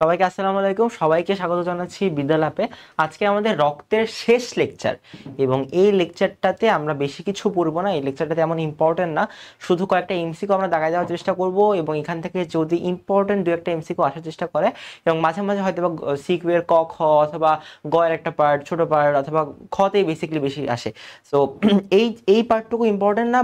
সবাইকে আসসালামু আলাইকুম, সবাইকে স্বাগত জানাচ্ছি বিদ্যালাপে। আজকে আমাদের রক্তের শেষ লেকচার এবং এই লেকচারটাতে আমরা বেশি কিছু পড়বো না। এই লেকচারটা তেমন ইম্পর্টেন্ট না, শুধু কয়েকটা এমসিকিউ আমরা দাগায় দেওয়ার চেষ্টা করব এবং এখান থেকে যদি ইম্পর্টেন্ট দু একটা এমসিকিউ আসার চেষ্টা করে এবং মাঝে মাঝে হয়তো বা সিকিউর ক খ অথবা গ এর একটা পার্ট, ছোট পার্ট অথবা খতেই বেসিক্যালি বেশি আসে। সো এই এই পার্টটুকু ইম্পর্টেন্ট না,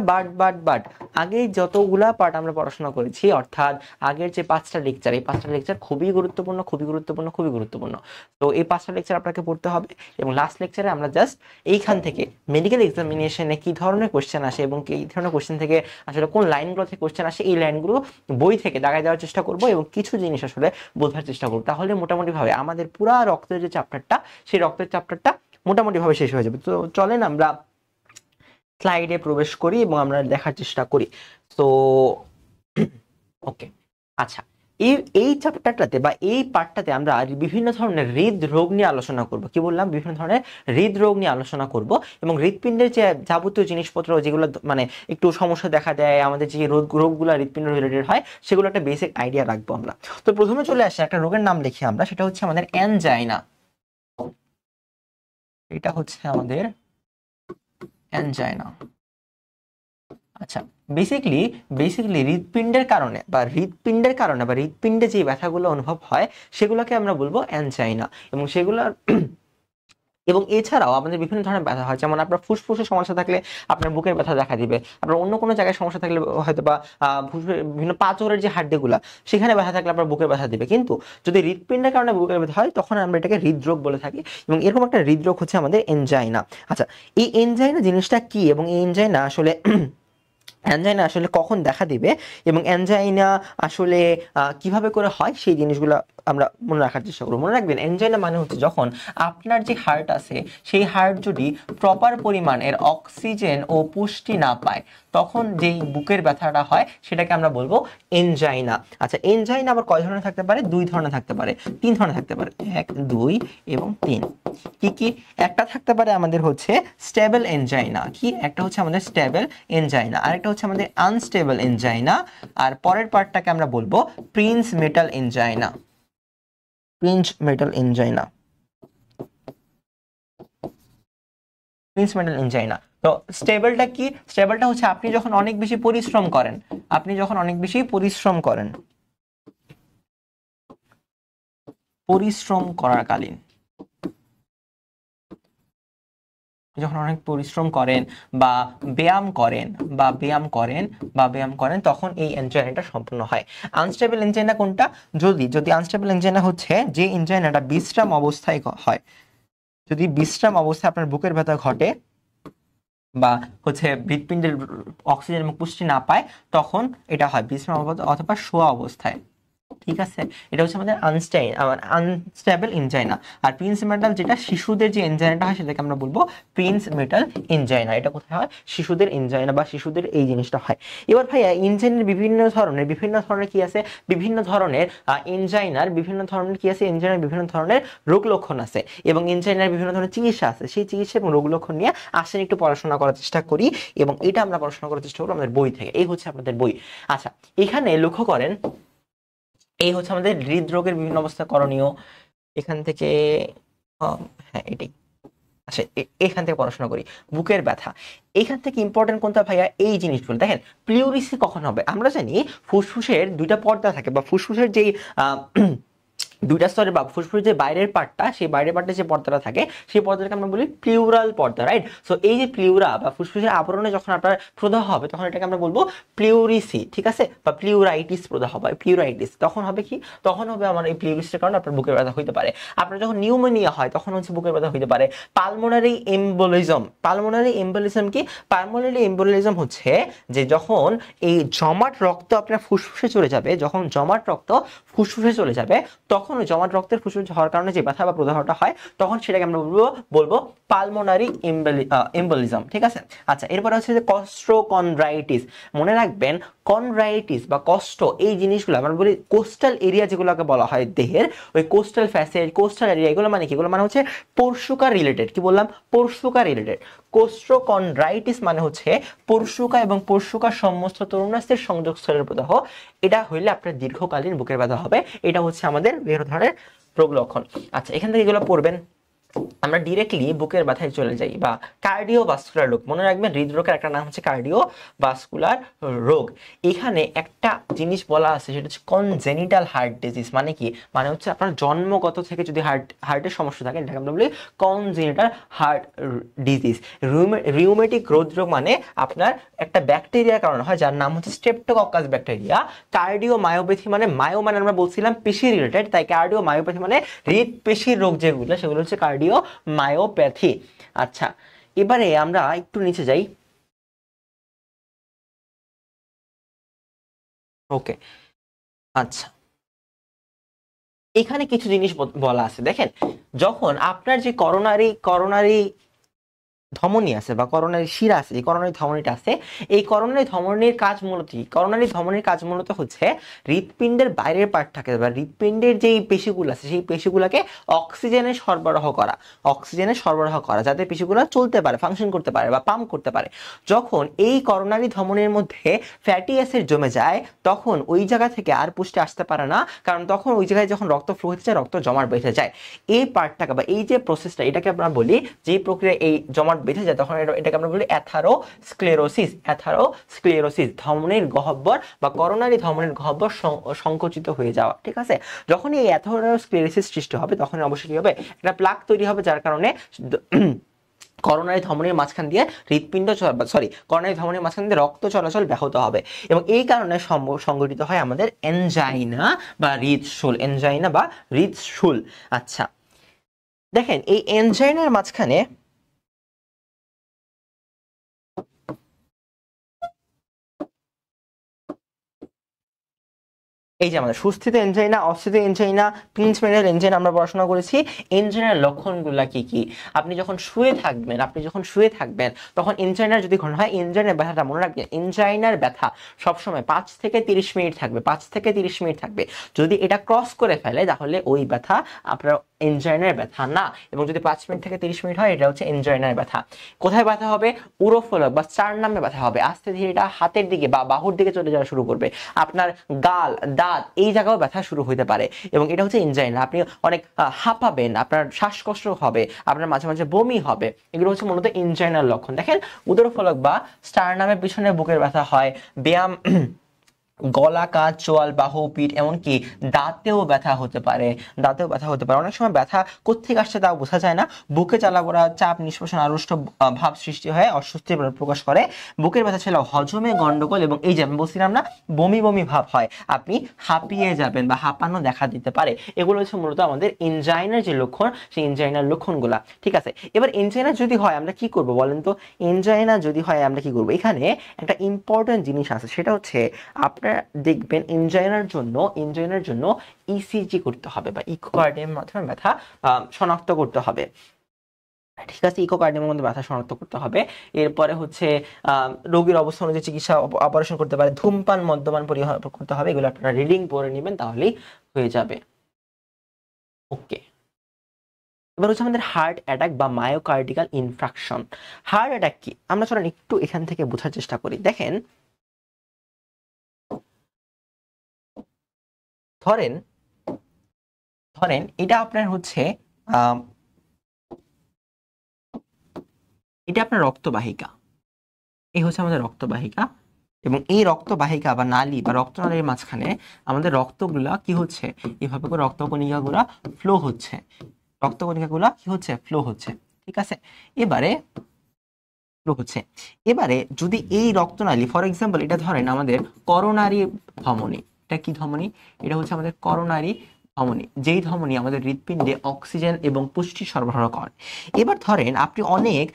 বাট আগে যতগুলা পার্ট আমরা পড়াশোনা করেছি, অর্থাৎ আগের যে পাঁচটা লেকচার, এই পাঁচটা লেকচার খুবই গুরুত্বপূর্ণ, খুবই গুরুত্বপূর্ণ, খুবই গুরুত্বপূর্ণ। তো এই পাঁচটা লেকচার আপনাকে পড়তে হবে এবং লাস্ট লেকচারে আমরা জাস্ট এইখান থেকে মেডিকেল এক্সামিনেশনে কি ধরনের কোশ্চেন আসে এবং এই ধরনের কোশ্চেন থেকে আসলে কোন লাইনগুলো থেকে কোশ্চেন আসে, এই লাইনগুলো বই থেকে দাগায় দেওয়ার চেষ্টা করব এবং কিছু জিনিস আসলে বোঝার চেষ্টা করব। তাহলে মোটামুটি ভাবে আমাদের পুরা রক্তের যে চ্যাপ্টারটা, সেই রক্তের চ্যাপ্টারটা মোটামুটি ভাবে শেষ হয়ে যাবে। তো চলেন আমরা স্লাইডে প্রবেশ করি এবং আমরা দেখার চেষ্টা করি। তো ওকে, আচ্ছা, এই এই চ্যাপ্টারটাতে বা এই পার্টটাতে আমরা বিভিন্ন ধরনের হৃদরোগ নিয়ে আলোচনা করব। কি বললাম? বিভিন্ন ধরনের হৃদরোগ নিয়ে আলোচনা করব এবং হৃদপিণ্ডের যে যাবতীয় জিনিসপত্র যেগুলো মানে একটু সমস্যা দেখা দেয়, আমাদের যে রোগগুলো হৃদপিণ্ড রিলেটেড হয়, সেগুলো একটা বেসিক আইডিয়া রাখবো আমরা। তো প্রথমে চলে আসে একটা রোগের নাম লিখি আমরা, সেটা হচ্ছে আমাদের অ্যানজাইনা। এটা হচ্ছে আমাদের অ্যানজাইনা। আচ্ছা, বেসিক্যালি হৃদপিণ্ডের কারণে বা হৃদপিণ্ডে যে ব্যথাগুলো অনুভব হয়, সেগুলোকে আমরা বলবো অ্যানজাইনা। এবং সেগুলো এবং এছাড়াও আমাদের বিভিন্ন ধরনের ব্যথা হয়, যেমন আপনার ফুসফুসের সমস্যা থাকলে আপনার বুকের ব্যথা দেখা দিবে, আপনার অন্য কোনো জায়গায় সমস্যা থাকলে হয়তো বা বিভিন্ন পাঁজরের যে হাড্ডিগুলা, সেখানে ব্যথা থাকলে আপনার বুকের ব্যথা দিবে। কিন্তু যদি হৃদপিণ্ডের কারণে বুকের ব্যথা হয়, তখন আমরা এটাকে হৃদরোগ বলে থাকি এবং এরকম একটা হৃদরোগ হচ্ছে আমাদের এনজাইনা। আচ্ছা, এই এনজাইনা জিনিসটা কি এবং এই এনজাইনা আসলে অ্যানজাইনা আসলে কখন দেখা দিবে এবং অ্যানজাইনা আসলে কিভাবে করে হয়, সেই জিনিসগুলো আমরা মনে রাখার চেষ্টা করবো। মনে রাখবেন, অ্যানজাইনা মানে হচ্ছে যখন আপনার যে হার্ট আছে, সেই হার্ট যদি প্রপার পরিমাণের অক্সিজেন ও পুষ্টি না পায়, তখন যেই বুকের ব্যথাটা হয় সেটাকে আমরা বলবো এনজাইনা। আচ্ছা, এনজাইনা আবার কয় ধরনের থাকতে পারে? দুই ধরনের থাকতে পারে, তিন ধরনের থাকতে পারে, 1, 2 এবং 3। কি কি? একটা থাকতে পারে আমাদের হচ্ছে স্টেবল এনজাইনা। কি? একটা হচ্ছে আমাদের স্টেবল এনজাইনা, আরেকটা হচ্ছে আমাদের আনস্টেবল এনজাইনা, আর পরের পার্টটাকে আমরা বলবো Prince metal angina. Prince metal angina, Prince metal angina. তো স্টেবলটা কি? স্টেবলটা হচ্ছে আপনি যখন অনেক বেশি পরিশ্রম করেন, পরিশ্রম করাকালীন, যখন অনেক পরিশ্রম করেন বা ব্যায়াম করেন তখন এই এনজাইনাটা সম্পূর্ণ হয়। আনস্টেবল এনজাইনা কোনটা? যদি আনস্টেবল এনজাইনা হচ্ছে যে এনজাইনাটা বিশ্রাম অবস্থায় হয়, যদি বিশ্রাম অবস্থায় আপনার বুকের ব্যথা ঘটে বা হচ্ছে হৃৎপিণ্ডের অক্সিজেন এবং পুষ্টি না পায়, তখন এটা হয় বিশ্রাম অবস্থা অথবা শোয়া অবস্থায়। ঠিক আছে, এটা হচ্ছে আমাদের আনস্টেবল এনজাইনা। আর প্রিন্স মেটাল, যেটা শিশুদের যে এনজাইনাটা হয়, সেটাকে আমরা বলবো প্রিন্স মেটাল এনজাইনা। এটা কোথায় হয়? শিশুদের এনজাইনা বা শিশুদের এই জিনিসটা হয়। এবার ভাইয়া, এনজাইনার বিভিন্ন ধরনের কি আছে? বিভিন্ন ধরনের এনজাইনার বিভিন্ন ধরনের কি আছে? এনজাইনার বিভিন্ন ধরনের রোগ লক্ষণ আছে এবং এনজাইনার বিভিন্ন ধরনের চিকিৎসা আছে। সেই চিকিৎসা এবং রোগ লক্ষণ নিয়ে আসেন একটু পড়াশোনা করার চেষ্টা করি এবং এটা আমরা পড়াশোনা করার চেষ্টা করবো আমাদের বই থেকে। এই হচ্ছে আপনাদের বই। আচ্ছা, এখানে লক্ষ্য করেন, এই হচ্ছে আমাদের হৃদরোগের বিভিন্ন অবস্থা করণীয়। এখান থেকে হ্যাঁ এটাই। আচ্ছা, এখান থেকে পড়াশোনা করি বুকের ব্যথা। এখান থেকে ইম্পর্টেন্ট কোনটা ভাইয়া? এই জিনিসগুলো দেখেন, প্লিউরিসি কখন হবে? আমরা জানি ফুসফুসের দুইটা পর্দা থাকে বা ফুসফুসের যেই দুইটা স্তরে বা ফুসফুসের যে বাইরের পার্টটা, সেই বাইরের পার্টে যে পর্দাটা থাকে, সেই পর্দাটাকে আমরা বলি প্লিউরাল পর্দা, রাইট? সো এই যে প্লিউরা বা ফুসফুসের আবরণে যখন আপনার প্রদাহ হবে, তখন এটাকে আমরা বলবো প্লিউরিসি, ঠিক আছে? বা প্লিউরাইটিস প্রদাহ হবে, প্লিউরাইটিস। তখন হবে কি? তখন হবে আমার এই প্লিউরিসের কারণে আপনার বুকের ব্যথা হইতে পারে। আপনার যখন নিউমোনিয়া হয়, তখন হচ্ছে বুকের ব্যথা হইতে পারে। পালমোনারি এম্বোলিজম কি? পালমোনারি এম্বোলিজম হচ্ছে যে যখন এই জমাট রক্ত আপনার ফুসফুসে চলে যাবে, তখন ওই জমাট রক্তের ফুসফুসে হওয়ার কারণে যে ব্যথা বা প্রদাহটা হয়, তখন সেটাকে আমরা বলবো পালমোনারি এম্বোলিজম, ঠিক আছে? আচ্ছা, এরপর হচ্ছে যে কস্ট্রোকন্ড্রাইটিস। মনে রাখবেন, কন্ড্রাইটিস বা কষ্ট, এই জিনিসগুলো আমরা বলি কোস্টাল এরিয়া, যেগুলোকে বলা হয় দেহের, ওই কোস্টাল ফ্যাসেট, কোস্টাল এরিয়া, এগুলো মানে কি? এগুলো মানে হচ্ছে পরশুকা রিলেটেড। কি বললাম? পরশুকা রিলেটেড। কোস্ট্রোকন্ড্রাইটিস মানে হচ্ছে পরশুকা এবং পরশুকার সমস্ত তরুণাস্থির সংযোগস্থলের প্রদাহ। এটা হইলে আপনার দীর্ঘকালীন বুকের ব্যথা হবে। এটা হচ্ছে আমাদের বের ধরনের রোগ লক্ষণ। আচ্ছা, এখান থেকে এগুলো পড়বেন। আমরা ডিরেক্টলি বুকের ব্যথায় চলে যাই বা কার্ডিওভাস্কুলার রোগ। মনে রাখবেন হৃদরোগের একটা নাম হচ্ছে কার্ডিওভাস্কুলার রোগ। এখানে একটা জিনিস বলা আছে, সেটা হচ্ছে কনজেনিটাল হার্ট ডিজিজ। মানে কি? মানে হচ্ছে আপনার জন্মগত থেকে যদি হার্টের সমস্যা থাকে, এটাকে আমরা বলি কনজেনিটাল হার্ট ডিজিজ। রিউমেটিক হৃদরোগ মানে আপনার একটা ব্যাকটেরিয়ার কারণে হয়, যার নাম হচ্ছে স্ট্রেপ্টোকক্কাস ব্যাকটেরিয়া। কার্ডিওমায়োপ্যাথি মানে মায়ো মানে আমরা বলছিলাম পেশি রিলেটেড, তাই কার্ডিওমায়োপ্যাথি মানে হৃদপেশির রোগ যেগুলো, সেগুলো হচ্ছে কার্ডিওমায়োপ্যাথি। আচ্ছা, এবারে আমরা একটু নিচে যাই। ওকে, আচ্ছা, এখানে কিছু জিনিস বলা আছে। দেখেন, যখন আপনার যে করোনারি ধমনী আছে বা করোনারি শিরা আছে, যে করোনারি ধমনীটা আছে, এই করোনারি ধমনীর কাজ মূলত কি? করোনারি ধমনীর কাজ মূলত হচ্ছে হৃৎপিণ্ডের বাইরের পার্টটাকে বা হৃৎপিণ্ডের যেই পেশিগুলো আছে সেই পেশিগুলোকে অক্সিজেনের সরবরাহ করা, যাতে পেশিগুলো চলতে পারে, ফাংশন করতে পারে বা পাম্প করতে পারে। যখন এই করোনারি ধমনীর মধ্যে ফ্যাটি অ্যাসিড জমে যায়, তখন ওই জায়গা থেকে আর পুষ্টি আসতে পারে না, কারণ তখন ওই জায়গায় যখন রক্ত ফ্লো হতে যায়, রক্ত জমাট বেঁধে যায়। এই পার্টটাকে বা এই যে প্রসেসটা, এটাকে আমরা বলি, যে প্রক্রিয়া এই জমাট বেঁধে যায়, তখন এটাকে আমরা বলি অ্যাথারোস্ক্লেরোসিস। ধমনীর গহ্বর বা করোনারি ধমনীর গহ্বর সংকুচিত হয়ে যাওয়া। ঠিক আছে? যখন এই অ্যাথারোস্ক্লেরোসিস সৃষ্টি হবে, তখন অবশ্যই কি হবে? একটা প্লাক তৈরি হবে, যার কারণে করোনারি ধমনীর মাঝখান দিয়ে করোনারি ধমনীর মাঝখান দিয়ে রক্ত চলাচল ব্যাহত হবে, এবং এই কারণে সংঘটিত হয় আমাদের এনজাইনা বা হৃদশুল। আচ্ছা, দেখেন, এই এনজাইনার মাঝখানে এই যে আমাদের সুস্থিত এনজাইনা, অস্থিত এনজাইনা, পিঞ্চম্যানের এনজাইনা আমরা পড়াশোনা করেছি। এনজাইনার লক্ষণগুলো কি কি? আপনি যখন শুয়ে থাকবেন তখন এনজাইনার যদি ঘটনা হয়, এনজাইনার ব্যথাটা মনে রাখবেন, এনজাইনার ব্যথা সবসময় 5 থেকে 30 মিনিট থাকবে। যদি এটা ক্রস করে ফেলে, তাহলে ওই ব্যথা আপনার এনজাইনার ব্যথা না, এবং যদি 5 মিনিট থেকে 30 মিনিট হয়, এটা হচ্ছে এনজাইনার ব্যথা। কোথায় ব্যথা হবে? উরোফলক বা স্টারনামে ব্যথা হবে। আস্তে ধীরে এটা হাতের দিকে বা বাহুর দিকে চলে যাওয়া শুরু করবে। আপনার গাল, দাঁত, এই জায়গাও ব্যথা শুরু হতে পারে, এবং এটা হচ্ছে এনজাইনা। আপনি অনেক হাঁপাবেন, আপনার শ্বাসকষ্ট হবে, আপনার মাঝে মাঝে বমি হবে। এগুলো হচ্ছে মূলত এনজাইনার লক্ষণ। দেখেন, উদরফলক বা স্টারনামের পিছনে বুকের ব্যথা হয়, ব্যায়াম, গলা, কাঁধ, চোয়াল, বাহু, পিঠ, এমনকি দাঁতেও ব্যথা হতে পারে। অনেক সময় ব্যথা কোত্থেকে আসছে তাও বোঝা যায় না। বুকে জ্বালা পোড়া, চাপ, নিষ্কাশন, আড়ষ্ট ভাব সৃষ্টি হয়, অস্বস্তি প্রকাশ করে। বুকের ব্যথা ছাড়াও হজমে গন্ডগোল, এবং এই যে আমি বলছিলাম না, বমি বমি ভাব হয়, আপনি হাঁপিয়ে যাবেন বা হাঁপানো দেখা দিতে পারে। এগুলো হচ্ছে মূলত আমাদের এনজাইনার যে লক্ষণ, সেই এনজাইনার লক্ষণগুলা। ঠিক আছে, এবার এনজাইনা যদি হয় আমরা কি করব বলেন তো? এনজাইনা যদি হয় আমরা কি করব? এখানে একটা ইম্পর্টেন্ট জিনিস আছে, সেটা হচ্ছে আপনার দেখবেন এনজাইনার জন্য ইসিজি করতে হবে বা ইকোকার্ডিয়ামের মাধ্যমে ব্যথা শনাক্ত করতে হবে। ঠিক আছে, ইকোকার্ডিয়ামের মধ্যে ব্যথা শনাক্ত করতে হবে। এরপরে হচ্ছে রোগীর অবস্থা অনুযায়ী চিকিৎসা, অপারেশন করতে পারে। ধূমপান, মদ্যপান পরিহার করতে হবে। এগুলো আপনারা রিডিং পড়ে নেবেন, তাহলেই হয়ে যাবে। ওকে, এবার হচ্ছে আমাদের হার্ট অ্যাটাক বা মায়োকার্ডিয়াল ইনফ্রাকশন। হার্ট অ্যাটাক কি আমরা চলেন একটু এখান থেকে বোঝার চেষ্টা করি। দেখেন, ধরেন এটা আপনার হচ্ছে এটা আপনার রক্তবাহিকা। এই হচ্ছে আমাদের রক্তবাহিকা, এবং এই রক্তবাহিকা বা নালী বা রক্তনালীর মাঝখানে আমাদের রক্তগুলা কি হচ্ছে? এভাবে করে রক্তকণিকাগুলা ফ্লো হচ্ছে। ঠিক আছে, এবারে যদি এই রক্তনালী, ফর এক্সাম্পল এটা ধরেন আমাদের করোনারি ধমনী। এটা কি ধমনী? এটা হচ্ছে আমাদের করোনারি ধমনী, যেই ধমনী আমাদের হৃৎপিণ্ডে অক্সিজেন এবং পুষ্টি সরবরাহ করে। এবার ধরেন আপনি অনেক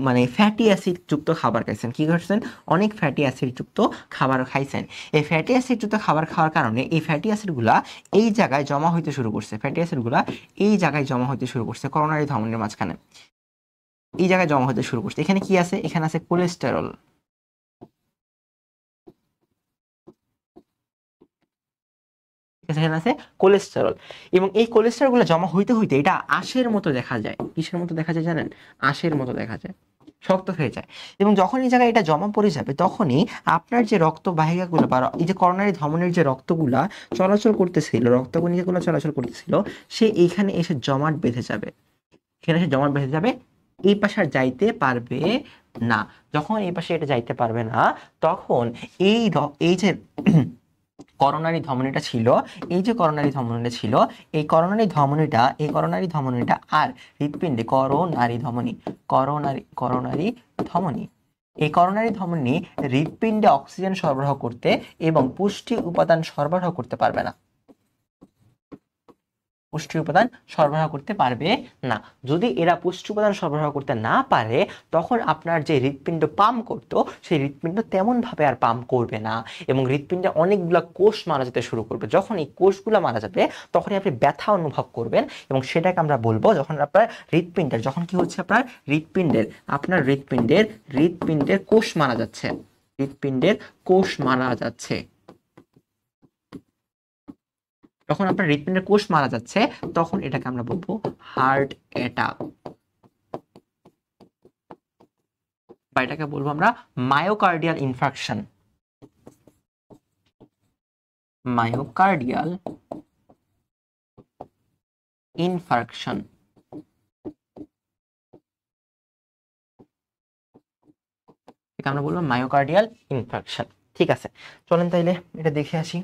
মানে ফ্যাটি অ্যাসিড যুক্ত খাবার খাইছেন। কি করছেন? অনেক ফ্যাটি অ্যাসিড যুক্ত খাবার খাইছেন। এই ফ্যাটি অ্যাসিড যুক্ত খাবার খাওয়ার কারণে এই ফ্যাটি অ্যাসিডগুলা এই জায়গায় জমা হইতে শুরু করছে। করোনারি ধমনীর মাঝখানে এই জায়গায় জমা হতে শুরু করছে। এখানে কি আছে? এখানে আছে কোলেস্টেরল। এখানে আছে কোলেস্টেরল, এবং এই কোলেস্টেরল গুলো জমা হইতে এটা আঁশের মতো দেখা যায়। কিসের মতো দেখা যায় জানেন? আঁশের মতো দেখা যায়। শক্ত হয়ে যায়। এবং যখন এই জায়গায় এটা জমা পড়ে যাবে তখনই আপনার যে রক্তবাহিকাগুলো বা এই যে করোনারি ধমনীর যে রক্তগুলা চলাচল করতেছিল, রক্তকণিকাগুলো চলাচল করতেছিল, সে এইখানে এসে জমাট বেঁধে যাবে। এখানে এসে জমাট বেঁধে যাবে, এই পাশে আর যাইতে পারবে না। যখন এই পাশে এটা যাইতে পারবে না, তখন এই যে করোনারি ধমনীটা ছিল, এই যে করোনারি ধমনীটা ছিল, এই করোনারি ধমনীটা আর হৃৎপিণ্ডে করোনারি ধমনী, করোনারি ধমনী, এই করোনারি ধমনী হৃৎপিণ্ডে অক্সিজেন সরবরাহ করতে এবং পুষ্টি উপাদান সরবরাহ করতে পারবে না, পুষ্টি উপাদান সরবরাহ করতে পারবে না। যদি এরা পুষ্টি উপাদান সরবরাহ করতে না পারে, তখন আপনার যে হৃৎপিণ্ড পাম্প করতো, সেই হৃৎপিণ্ড তেমন ভাবে আর পাম্প করবে না এবং হৃৎপিণ্ডে অনেকগুলা কোষ মারা যেতে শুরু করবে। যখন এই কোষগুলো মারা যাবে তখনই আপনি ব্যথা অনুভব করবেন এবং সেটাকে আমরা বলবো, যখন আপনার হৃৎপিণ্ডের, যখন কি হচ্ছে আপনার হৃৎপিণ্ডের কোষ মারা যাচ্ছে, হৃৎপিণ্ডের কোষ মারা যাচ্ছে, যখন আপনার হৃৎপিণ্ডের কোষ মারা যাচ্ছে, তখন এটাকে আমরা বলবো হার্ট অ্যাটাক, বা এটাকে বলবো আমরা মায়োকার্ডিয়াল ইনফার্কশন, মায়োকার্ডিয়াল ইনফার্কশন। আমরা বলবো মায়োকার্ডিয়াল ইনফার্কশন। ঠিক আছে, চলেন তাইলে এটা দেখে আসি।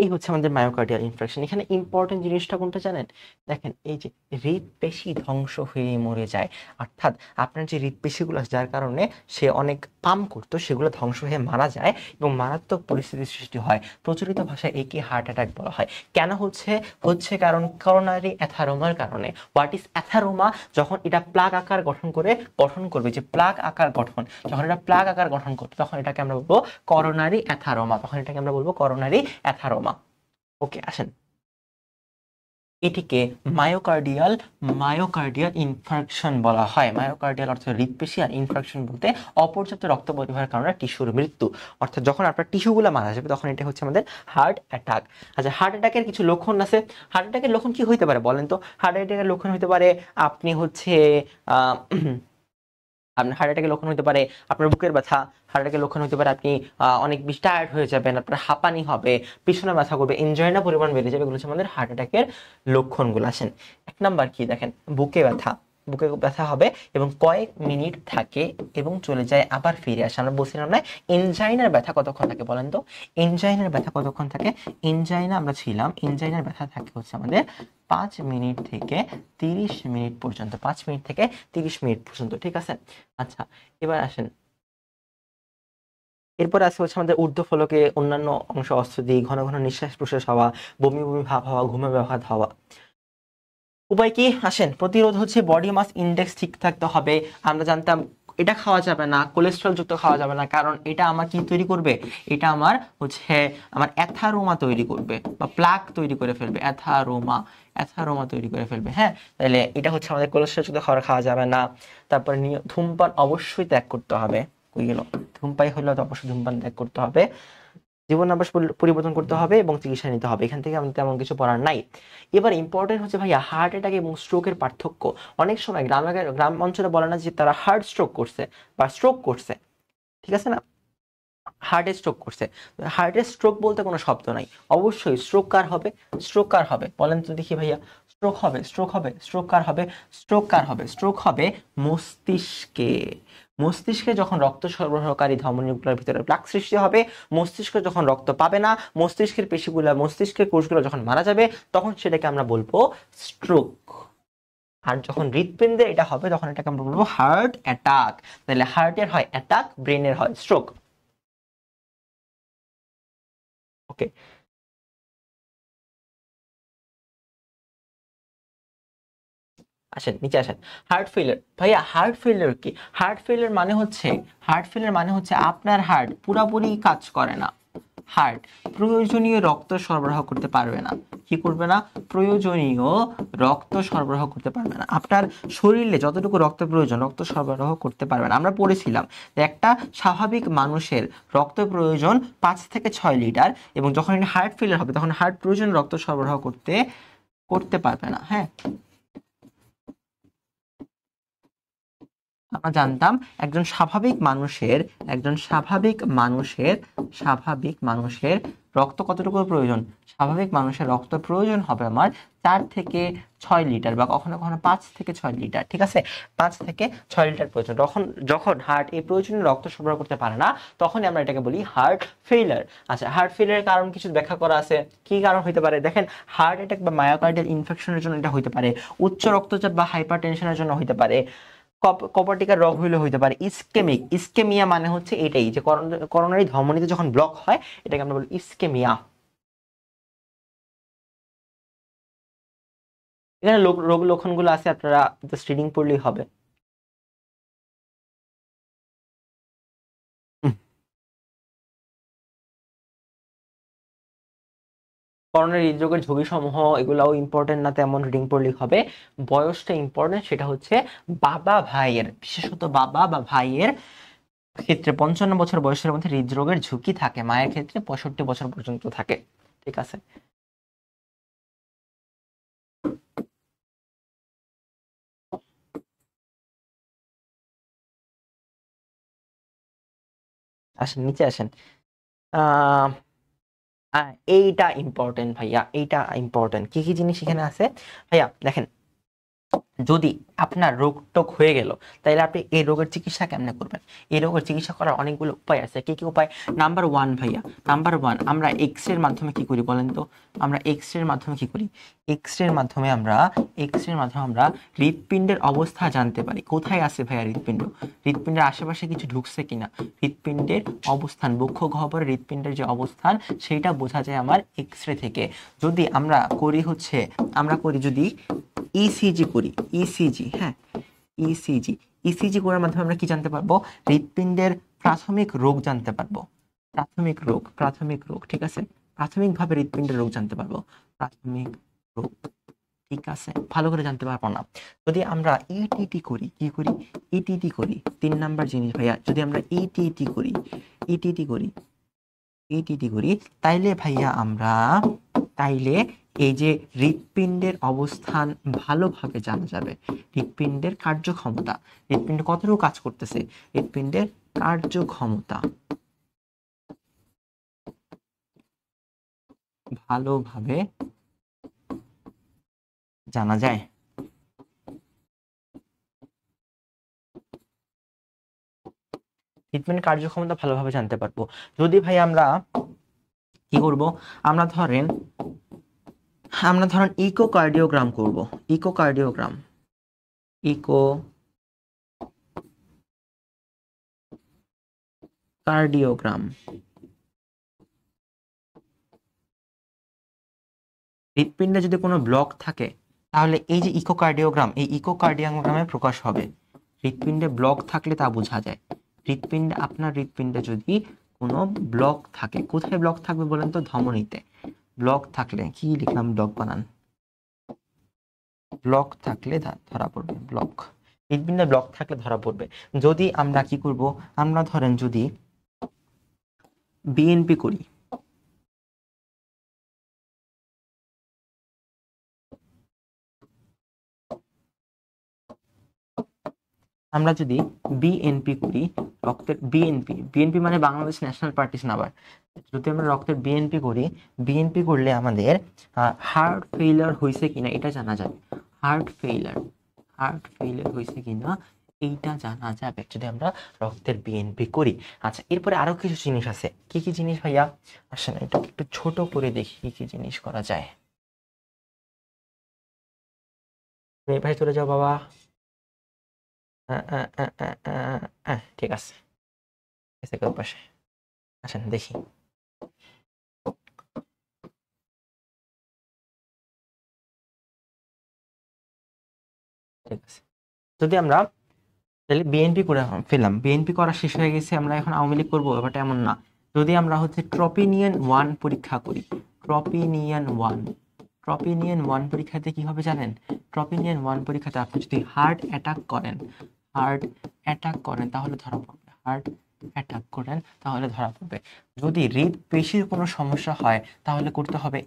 এই হচ্ছে আমাদের মায়োকার্ডিয়াল ইনফার্কশন। এখানে ইম্পর্টেন্ট জিনিসটা কোনটা জানেন? দেখেন, এই যে হৃদপেশি ধ্বংস হয়ে মরে যায়, অর্থাৎ আপনার যে হৃদপেশিগুলো যার কারণে সে অনেক পাম্প করতো, সেগুলো ধ্বংস হয়ে মারা যায় এবং মারাত্মক পরিস্থিতির সৃষ্টি হয়। প্রচলিত ভাষায় একে হার্ট অ্যাটাক বলা হয়। কেন হচ্ছে কারণ করোনারি অ্যাথারোমার কারণে। What is atheroma? যখন এটা প্লাগ আকার গঠন করবে, যে প্লাগ আকার গঠন, যখন এটা প্লাগ আকার গঠন করবে, তখন এটাকে আমরা বলবো করোনারি অ্যাথারোমা, তখন এটাকে আমরা বলবো করোনারি অ্যাথারোমা। ওকে, আসেন, এটিকে মায়োকার্ডিয়াল ইনফার্কশন বলা হয়। মায়োকার্ডিয়াল অর্থ হৃদপেশি, আর ইনফার্কশন বলতে অপর্যাপ্ত রক্ত পরিবাহের কারণে টিস্যুর মৃত্যু, অর্থাৎ যখন আপনার টিস্যুগুলো মারা যাবে তখন এটা হচ্ছে আমাদের হার্ট অ্যাটাক। আচ্ছা, হার্ট অ্যাটাকের কিছু লক্ষণ আছে। হার্ট অ্যাটাকের লক্ষণ কি হইতে পারে বলেন তো? হার্ট অ্যাটাকের লক্ষণ হইতে পারে আপনি হচ্ছে আপনার হার্ট অ্যাটাকের লক্ষণ হতে পারে আপনার বুকের ব্যথা, হার্ট অ্যাটাকের লক্ষণ হতে পারে আপনি অনেক বেশি টায়ার্ড হয়ে যাবেন, আপনার হাঁপানি হবে, পিছনে ব্যথা করবে, এনজাইনা পরিমাণ বেড়ে যাবে। এগুলো হচ্ছে আমাদের হার্ট অ্যাটাকের লক্ষণগুলো। আসেন, 1 নাম্বার কি দেখেন, বুকে ব্যথা হবে এবং কয়েক মিনিট থাকে এবং চলে যায়, আবার ফিরে আসে। আমরা বলছিলাম না এনজাইনার ব্যথা কতক্ষণ থাকে বলেন তো? এনজাইনার ব্যথা কতক্ষণ থাকে? এনজাইনার ব্যথা থাকে হচ্ছে আমাদের 5 মিনিট থেকে 30 মিনিট পর্যন্ত, 5 মিনিট থেকে 30 মিনিট পর্যন্ত। ঠিক আছে, আচ্ছা, এবার আসেন, এরপর আছে হচ্ছে আমাদের ঊর্ধ্বফলকে অন্যান্য অংশ অস্ত্র ঘন ঘন নিঃশ্বাস প্রশ্বাস হওয়া, বমি বমি ভাব হওয়া, ঘুমে ব্যাঘাত হওয়া। উপায় কি? আসেন, প্রতিরোধ হচ্ছে বডি মাস ইন্ডেক্স ঠিক থাকতে হবে। আমরা জানতাম এটা খাওয়া যাবে না, কোলেস্ট্রল যুক্ত খাওয়া যাবে না, কারণ এটা আমার কি তৈরি করবে? এটা আমার অ্যাথারোমা তৈরি করবে বা প্লাক তৈরি করে ফেলবে, অ্যাথারোমা তৈরি করে ফেলবে। হ্যাঁ, তাহলে এটা হচ্ছে আমাদের কোলেস্ট্রল যুক্ত খাবার খাওয়া যাবে না। তারপরে ধূমপান অবশ্যই ত্যাগ করতে হবে। কই গেল? ধূমপাই হলো তো অবশ্যই ধূমপান ত্যাগ করতে হবে, জীবনাভ্যাস পরিবর্তন করতে হবে এবং চিকিৎসা নিতে হবে। এখান থেকে আমাদের তেমন কিছু পড়ার নাই। এবার ইম্পর্টেন্ট হচ্ছে ভাইয়া হার্ট অ্যাটাক এবং স্ট্রোকের পার্থক্য। অনেক সময় গ্রাম অঞ্চলে বলে না যে তারা হার্ট স্ট্রোক করছে বা স্ট্রোক করছে, ঠিক আছে না, হার্টের স্ট্রোক করছে। হার্টের স্ট্রোক বলতে কোনো শব্দ নাই। অবশ্যই স্ট্রোক কার হবে বলেন তো দেখি ভাইয়া? স্ট্রোক হবে মস্তিষ্কে যখন রক্ত সরবরাহকারী ধমনীগুলোর ভিতরে প্লাক সৃষ্টি হবে, মস্তিষ্ক যখন রক্ত পাবে না, মস্তিষ্কের কোষগুলো যখন মারা যাবে, তখন সেটাকে আমরা বলবো স্ট্রোক। আর যখন হৃৎপিণ্ডে এটা হবে, তখন এটাকে আমরা বলবো হার্ট অ্যাটাক। তাহলে হার্টের হয় অ্যাটাক, ব্রেনের হয় স্ট্রোক। ওকে, আসেন নিচে আসেন। হার্ট ফেলিয়ার ভাইয়া, হার্ট ফেলিয়ার কি? হার্ট ফেলিয়ার মানে হচ্ছে আপনার হার্ট পুরোপুরি কাজ করে না, হার্ট প্রয়োজনীয় রক্ত সরবরাহ করতে পারবে না। কি করবে না? প্রয়োজনীয় রক্ত সরবরাহ করতে পারবে না। আপনার শরীরে যতটুকু রক্ত প্রয়োজন, রক্ত সরবরাহ করতে পারবে না। আমরা পড়েছিলাম যে একটা স্বাভাবিক মানুষের রক্ত প্রয়োজন 5 থেকে 6 লিটার, এবং যখন হার্ট ফেলিয়ার হবে তখন হার্ট প্রয়োজন রক্ত সরবরাহ করতে পারবে না। হ্যাঁ, আমরা জানতাম একজন স্বাভাবিক মানুষের রক্ত কতটুকু প্রয়োজন। স্বাভাবিক মানুষের রক্ত প্রয়োজন হবে আমার 4 থেকে 6 লিটার বা কখনো কখনো 5 থেকে 6 লিটার, ঠিক আছে, 5 থেকে 6 লিটার প্রয়োজন। যখন হার্ট এই প্রয়োজনীয় রক্ত সরবরাহ করতে পারে না, তখনই আমরা এটাকে বলি হার্ট ফেইলিয়ার। আচ্ছা, হার্ট ফেইলিয়ারের কারণ কিছু ব্যাখ্যা করা আছে। কি কারণ হতে পারে দেখেন, হার্ট অ্যাটাক বা মায়োকার্ডিয়াল ইনফেকশনের জন্য এটা হতে পারে, উচ্চ রক্তচাপ বা হাইপারটেনশনের জন্য হতে পারে, কপাটিকার রোগ হইলে হইতে পারে, ইসকেমিয়া মানে হচ্ছে এটাই যে করোনারি ধমনীতে যখন ব্লক হয় এটাকে আমরা বলি ইসকেমিয়া। এখানে রোগ লক্ষণগুলো আছে, আপনারা জাস্ট রিডিং পড়লেই হবে। করোনারি হৃদরোগের ঝুঁকি সমূহ এগুলাও ইম্পর্টেন্ট না তেমন, রিডিং পড়লেই হবে। বয়সটা ইম্পর্টেন্ট, সেটা হচ্ছে বাবা ভাইয়ের, বিশেষত বাবা বা ভাইয়ের ক্ষেত্রে 55 বছর বয়সের মধ্যে হৃদরোগের ঝুঁকি থাকে, মায়ের ক্ষেত্রে 65 বছর পর্যন্ত থাকে, ঠিক আছে। আসেন নিচে আসেন। এইটা ইম্পর্টেন্ট ভাইয়া, এইটা ইম্পর্টেন্ট। কি কি জিনিস এখানে আছে ভাইয়া দেখেন, যদি আপনার রোগ টোগ হয়ে গেল তাহলে আপনি এই রোগের চিকিৎসা কেমনে করবেন? এই রোগের চিকিৎসা করার অনেকগুলো উপায় আছে। কি কি উপায়? নাম্বার 1 ভাইয়া, নাম্বার 1 আমরা এক্স রের মাধ্যমে কি করি বলেন তো? আমরা এক্স রের মাধ্যমে কি করি? এক্স রের মাধ্যমে আমরা হৃৎপিণ্ডের অবস্থা জানতে পারি। কোথায় আছে ভাইয়া হৃৎপিণ্ড? হৃৎপিণ্ডের আশেপাশে কিছু ঢুকছে কিনা, হৃৎপিণ্ডের অবস্থান, বক্ষ গহ্বরে হৃৎপিণ্ডের যে অবস্থান সেইটা বোঝা যায় আমার এক্স রে থেকে। যদি আমরা করি যদি ইসিজি করি, ইসিজি, হ্যাঁ ইসিজি করার মাধ্যমে আমরা কি জানতে পারবো? হৃৎপিণ্ডের প্রাথমিক রোগ জানতে পারবো, প্রাথমিক রোগ, ঠিক আছে, প্রাথমিকভাবে হৃৎপিণ্ডের রোগ জানতে পারবো, প্রাথমিক রোগ, ঠিক আছে, ভালো করে জানতে পারবো না। যদি আমরা ইটিটি করি, কি করি? ইটিটি করি, 3 নাম্বার জিনিস ভাইয়া, যদি আমরা ইটিটি করি তাইলে ভাইয়া তাইলে এই যে হৃৎপিণ্ডের অবস্থান ভালোভাবে জানা যাবে, হৃৎপিণ্ডের কার্যক্ষমতা, হৃৎপিণ্ড কতটুকু কাজ করতেছে, হৃৎপিণ্ডের কার্যক্ষমতা ভালোভাবে জানা যায়। হৃৎপিণ্ডের কার্যক্ষমতা ভালোভাবে জানতে পারবো। যদি ভাই আমরা কি করব, আমরা ধরেন ইকোকার্ডিওগ্রাম করব, ইকোকার্ডিওগ্রাম হৃৎপিণ্ডে যদি কোনো ব্লক থাকে তাহলে এই যে ইকোকার্ডিওগ্রামে প্রকাশ হবে। হৃৎপিণ্ডে ব্লক থাকলে তা বোঝা যায়। আপনার হৃৎপিণ্ডে যদি কোনো ব্লক থাকে, কোথায় ব্লক থাকবে বলেন তো? ধমনীতে। ব্লক থাকলে কি লিখলাম? ব্লক বানান। ব্লক থাকলে ধরা পড়বে, হৃৎপিণ্ডে ব্লক থাকলে ধরা পড়বে। যদি আমরা কি করব, আমরা ধরেন যদি বিএনপি করি, আমরা যদি বিএনপি করি, রক্তের বিএনপি মানে বাংলাদেশ ন্যাশনাল পার্টি নাম্বার, যদি আমরা রক্তের বিএনপি করলে আমাদের হার্ট ফেইলিয়ার হয়েছে কিনা এটা জানা যাবে। হার্ট ফেইলিয়ার হয়েছে কিনা এইটা জানা যাবে যদি আমরা রক্তের বিএনপি করি। আচ্ছা, এরপরে আরো কিছু জিনিস আছে। কি কি জিনিস ভাইয়া? আসেন এটা একটু ছোট করে দেখি কি কি জিনিস করা যায়। ভাই চলে যাও বাবা। ঠিক আছে, পাশে আসেন দেখি। ঠিক আছে, যদি আমরা তাহলে বিএনপি করে ফেললাম, বিএনপি করা শেষ হয়ে গেছে, আমরা এখন আওয়ামী লীগ করবো, ব্যাপারটা এমন না। যদি আমরা ট্রপিনিয়ন 1 পরীক্ষা করি, ট্রপিনিয়ন 1 পরীক্ষাতে কি হবে জানেন? ট্রপিনিয়ন 1 পরীক্ষাতে আপনি যদি হার্ট অ্যাটাক করেন তাহলে ধরা পড়বে। যদি হৃদপেশির কোনো সমস্যা হয় তাহলে করতে হবে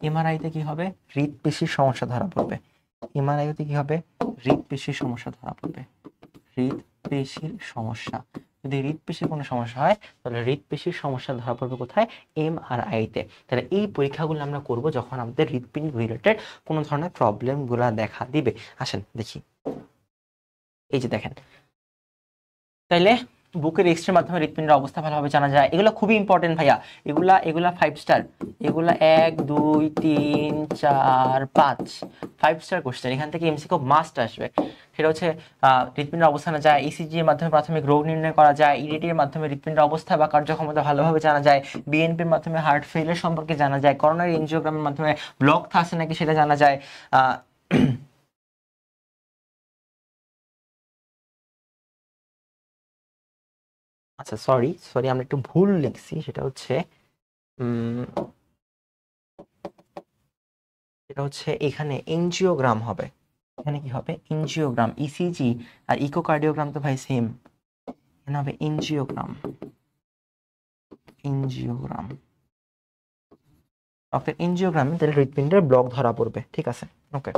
এমআরআইতে কি হবে? হৃদপেশির সমস্যা ধরা পড়বে। এমআরআইতে কি হবে? হৃদপেশির সমস্যা ধরা পড়বে। হৃদপেশির সমস্যা। যদি হৃদপেশির কোনো সমস্যা হয় তাহলে হৃদপেশির সমস্যা ধরা পড়বে কোথায়? MRI তে। তাহলে এই পরীক্ষাগুলো আমরা করব যখন আমাদের হৃদপিণ্ড রিলেটেড কোনো ধরনের প্রবলেমগুলো দেখা দিবে। আসেন দেখি, এই যে দেখেন, তাইলে বুকের এক্সরের মাধ্যমে হৃদপিণ্ডের অবস্থা ভালোভাবে জানা যায়। এগুলো খুবই ইম্পর্টেন্ট ভাইয়া, এগুলা 5 স্টার, এগুলা 1 2 3 4 5 5 স্টার কোশ্চেন। এখান থেকে এমসিকিউ মাস্ট আসবে। সেটা হচ্ছে হৃদপিণ্ডের অবস্থা জানা যায়, ইসিজি এর মাধ্যমে প্রাথমিক রোগ নির্ণয় করা যায়, ইডিটি এর মাধ্যমে হৃদপিণ্ডের অবস্থা বা কার্যক্ষমতা ভালোভাবে জানা যায়, বিএনপির মাধ্যমে হার্ট ফেইলিয়ার সম্পর্কে জানা যায়, করোনারি এনজিওগ্রামের মাধ্যমে ব্লক আছে নাকি সেটা জানা যায়। আচ্ছা সরি সরি আমরা একটু ভুল লিখছি, সেটা হচ্ছে এখানে এনজিওগ্রাম হবে। এখানে কি হবে? এনজিওগ্রাম। ইসিজি আর ইকোকার্ডিওগ্রাম তো ভাই সেম, এখানে হবে এনজিওগ্রাম। এনজিওগ্রাম এনজিওগ্রামে তাহলে হৃদপিণ্ডের ব্লক ধরা পড়বে। ঠিক আছে, ওকে।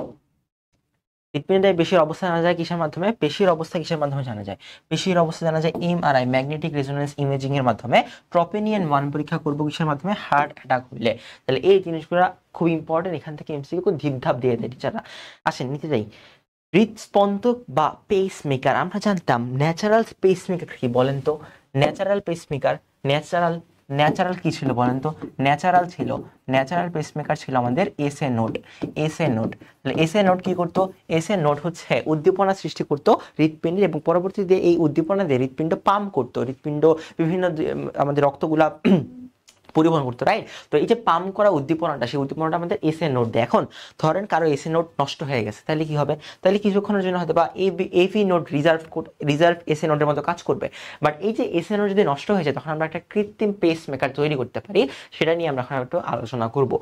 হৃদপিণ্ডের পেশির অবস্থা জানা যায় কিসের মাধ্যমে? পেশির অবস্থা কিসের মাধ্যমে জানা যায়? পেশির অবস্থা জানা যায় MRI, ম্যাগনেটিক রেজোনেন্স ইমেজিং এর মাধ্যমে। ট্রোপেনিয়ান 1 পরীক্ষা করব কিসের মাধ্যমে? হার্ট অ্যাটাক হইলে। তাহলে এই জিনিসগুলো খুব ইম্পর্টেন্ট, এখান থেকে এমসিকিউ ধিপধাপ দিয়ে দেয় টিচাররা। আসেন নিতে যাই, হৃদস্পন্দক বা পেস মেকার। আমরা জানতাম ন্যাচারাল পেস মেকার কি বলেন তো? ন্যাচারাল পেস মেকার, ন্যাচারাল কি ছিল বলেন তো? ন্যাচারাল পেসমেকার ছিল আমাদের এসএ নোড। তাহলে এসএ নোড কি করতো? এসএ নোড হচ্ছে উদ্দীপনা সৃষ্টি করতো হৃদপিণ্ডের, এবং পরবর্তীতে এই উদ্দীপনা দিয়ে হৃদপিণ্ড পাম্প করতো, হৃদপিণ্ড বিভিন্ন আমাদের রক্তগুলা পরিবহন করতো, রাইট? তো এই যে পাম্প করা উদ্দীপনাটা, সেই উদ্দীপনাটা আমাদের এসএ নোড দেয়। এখন ধরেন কারো এসএ নোড নষ্ট হয়ে গেছে, তাহলে কি হবে? তাহলে কিছুক্ষণের জন্য হয়তো বা এভি নোড রিজার্ভ এসএ নোডের মতো কাজ করবে। বাট এই যে এসএ নোড যদি নষ্ট হয়ে যায় তখন আমরা একটা কৃত্রিম পেস মেকার তৈরি করতে পারি, সেটা নিয়ে আমরা এখন একটু আলোচনা করব।